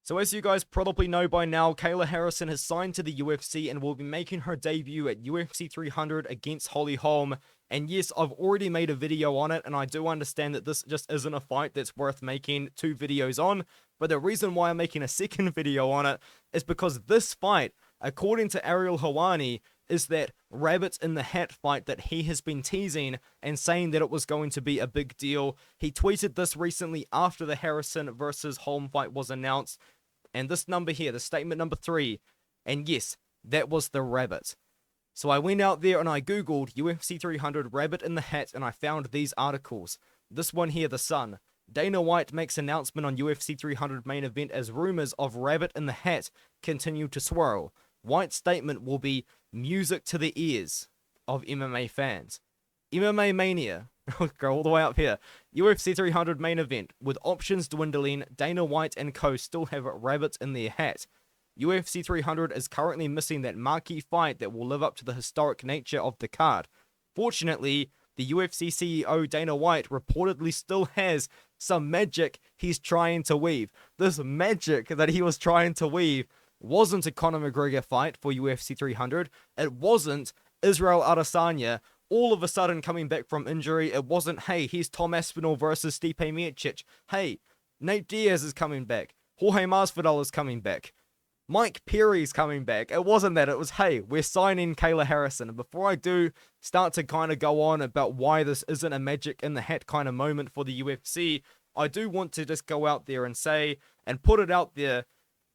So as you guys probably know by now, Kayla Harrison has signed to the UFC and will be making her debut at UFC 300 against Holm. And yes, I've already made a video on it, and I do understand that this just isn't a fight that's worth making 2 videos on. But the reason why I'm making a second video on it is because this fight, according to Ariel Helwani, is that rabbit in the hat fight that he has been teasing and saying that it was going to be a big deal. He tweeted this recently after the Harrison versus Holm fight was announced. And this number here, the statement number 3, and yes, that was the rabbit. So I went out there and I googled UFC 300 rabbit in the hat and I found these articles. This one here, The Sun. Dana White makes announcement on UFC 300 main event as rumors of rabbit in the hat continue to swirl. White's statement will be music to the ears of MMA fans. MMA Mania. Go all the way up here. UFC 300 main event. With options dwindling, Dana White and co still have rabbits in their hat. UFC 300 is currently missing that marquee fight that will live up to the historic nature of the card. Fortunately, the UFC CEO Dana White reportedly still has some magic he's trying to weave. This magic that he was trying to weave wasn't a Conor McGregor fight for UFC 300. It wasn't Israel Adesanya all of a sudden coming back from injury. It wasn't, hey, here's Tom Aspinall versus Stipe Miocic. Hey, Nate Diaz is coming back. Jorge Masvidal is coming back. Mike Perry's coming back. It wasn't that. It was, hey, we're signing Kayla Harrison. And before I do start to kind of go on about why this isn't a magic in the hat kind of moment for the UFC, I do want to just go out there and say, and put it out there,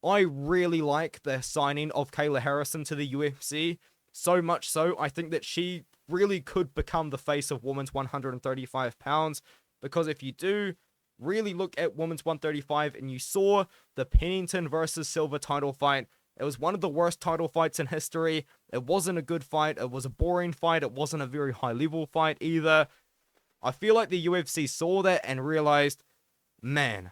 I really like the signing of Kayla Harrison to the UFC. So much so, I think that she really could become the face of women's 135 pounds. Because if you do really look at women's 135 and you saw the Pennington versus Silva title fight, it was one of the worst title fights in history. It wasn't a good fight. It was a boring fight. It wasn't a very high level fight either. I feel like the UFC saw that and realized, man,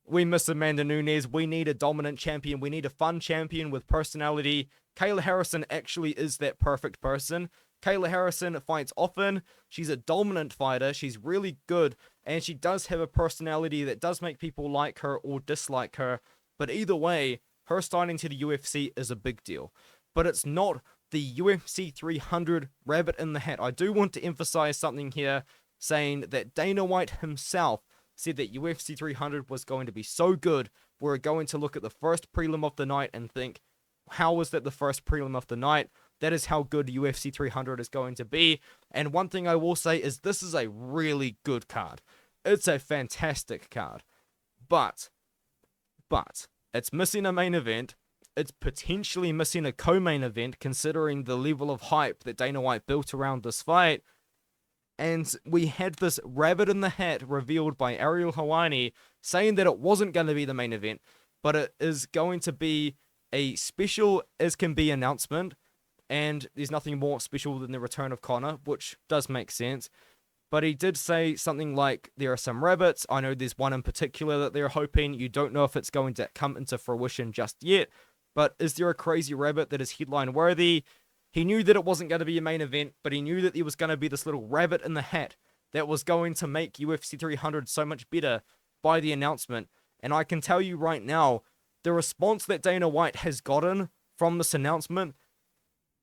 we miss Amanda Nunes. We need a dominant champion. We need a fun champion with personality. Kayla Harrison actually is that perfect person. Kayla Harrison fights often. She's a dominant fighter. She's really good. And she does have a personality that does make people like her or dislike her. But either way, her signing to the UFC is a big deal. But it's not the UFC 300 rabbit in the hat. I do want to emphasize something here, saying that Dana White himself said that UFC 300 was going to be so good, we're going to look at the first prelim of the night and think, how was that the first prelim of the night? That is how good UFC 300 is going to be. And one thing I will say is this is a really good card. It's a fantastic card. But, it's missing a main event. It's potentially missing a co-main event, considering the level of hype that Dana White built around this fight. And we had this rabbit in the hat revealed by Ariel Helwani saying that it wasn't going to be the main event, but it is going to be a special as can be announcement. And there's nothing more special than the return of Conor, which does make sense. But he did say something like, there are some rabbits. I know there's one in particular that they're hoping. You don't know if it's going to come into fruition just yet. But is there a crazy rabbit that is headline worthy? He knew that it wasn't going to be a main event, but he knew that there was going to be this little rabbit in the hat that was going to make UFC 300 so much better by the announcement. And I can tell you right now, the response that Dana White has gotten from this announcement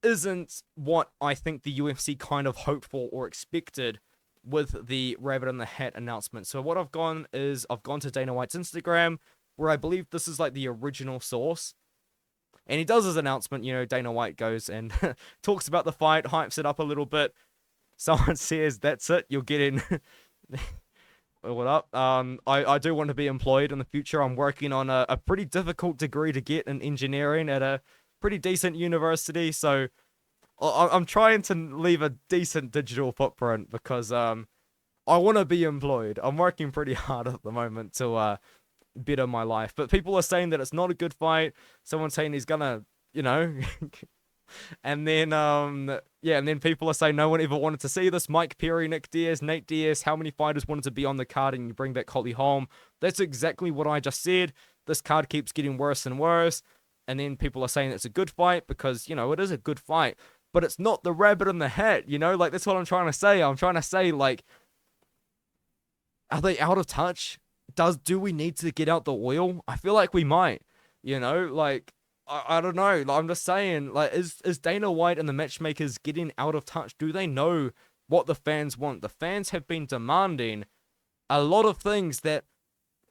isn't what I think the UFC kind of hoped for or expected with the rabbit in the hat announcement. So what I've gone to Dana White's Instagram, where I believe this is like the original source. And he does his announcement, Dana White goes and talks about the fight, hypes it up a little bit. Someone says, that's it, you're getting... What up? I do want to be employed in the future. I'm working on a pretty difficult degree to get in engineering at a pretty decent university. So I'm trying to leave a decent digital footprint because I want to be employed. I'm working pretty hard at the moment to better my life. But people are saying that it's not a good fight. Someone's saying he's gonna, and then and then people are saying no one ever wanted to see this. Mike Perry, Nick Diaz, Nate Diaz, how many fighters wanted to be on the card and you bring back Holm? That's exactly what I just said. This card keeps getting worse and worse. And then people are saying it's a good fight because, it is a good fight. But it's not the rabbit in the hat, that's what I'm trying to say. I'm trying to say, are they out of touch? do we need to get out the oil? I feel like we might, you know, like, I don't know. Like, I'm just saying, like, is Dana White and the matchmakers getting out of touch? Do they know what the fans want? The fans have been demanding a lot of things that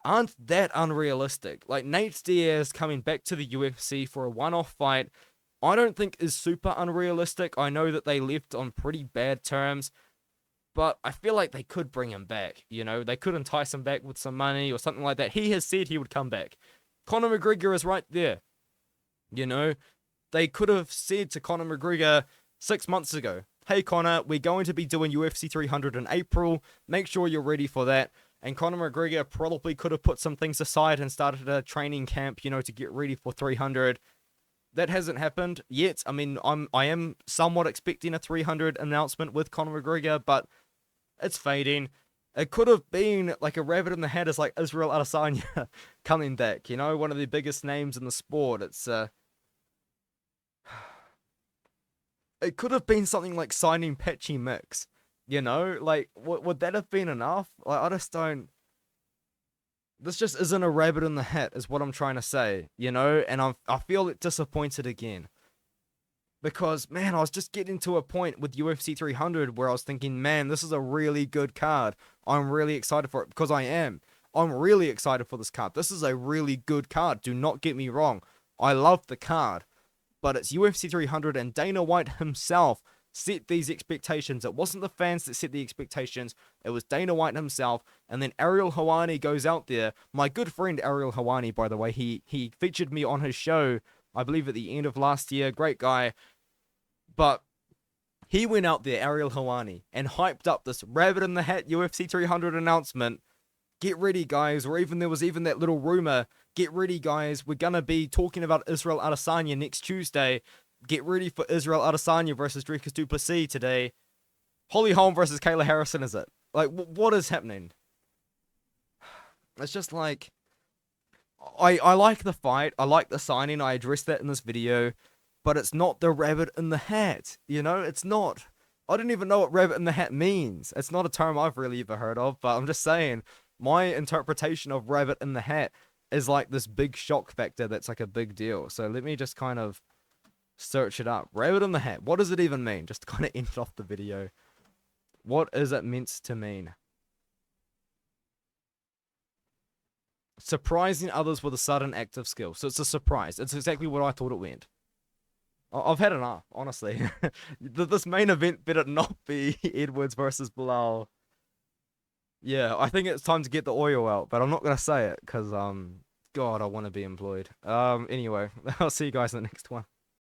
aren't that unrealistic. Like, Nate Diaz coming back to the UFC for a one-off fight, I don't think is super unrealistic. I know that they left on pretty bad terms, but I feel like they could bring him back, you know? They could entice him back with some money or something like that. He has said he would come back. Conor McGregor is right there, you know? They could have said to Conor McGregor 6 months ago, hey, Conor, we're going to be doing UFC 300 in April. Make sure you're ready for that. And Conor McGregor probably could have put some things aside and started a training camp, you know, to get ready for 300. That hasn't happened yet. I mean, I am somewhat expecting a 300 announcement with Conor McGregor, but it's fading. It could have been like a rabbit in the hat as like Israel Adesanya coming back, you know, one of the biggest names in the sport. It could have been something like signing Patchy Mix, you know, like would that have been enough? Like, I just don't. This just isn't a rabbit in the hat, is what I'm trying to say, you know, and I feel disappointed again. Because, man, I was just getting to a point with UFC 300 where I was thinking, man, this is a really good card. I'm really excited for it, because I am. I'm really excited for this card. This is a really good card. Do not get me wrong. I love the card. But it's UFC 300, and Dana White himself set these expectations. It wasn't the fans that set the expectations. It was Dana White himself. And then Ariel Helwani goes out there. My good friend Ariel Helwani, by the way, he featured me on his show, I believe at the end of last year. Great guy. But he went out there, Ariel Helwani, and hyped up this rabbit in the hat UFC 300 announcement. Get ready, guys. Or even there was even that little rumor. Get ready, guys. We're going to be talking about Israel Adesanya next Tuesday. Get ready for Israel Adesanya versus Dricus du Plessis today. Holm versus Kayla Harrison, is it? Like, what is happening? It's just like, I like the fight. I like the signing. I addressed that in this video. But it's not the rabbit in the hat. You know, it's not. I don't even know what rabbit in the hat means. It's not a term I've really ever heard of. But I'm just saying, my interpretation of rabbit in the hat is like this big shock factor that's like a big deal. So let me just kind of search it up. Rabbit in the hat. What does it even mean? Just to kind of end off the video. What is it meant to mean? Surprising others with a sudden act of skill. So it's a surprise. It's exactly what I thought it meant. I've had enough, honestly. This main event better not be Edwards versus Bilal. Yeah, I think it's time to get the oil out, but I'm not gonna say it because God, I want to be employed. Anyway, I'll see you guys in the next one.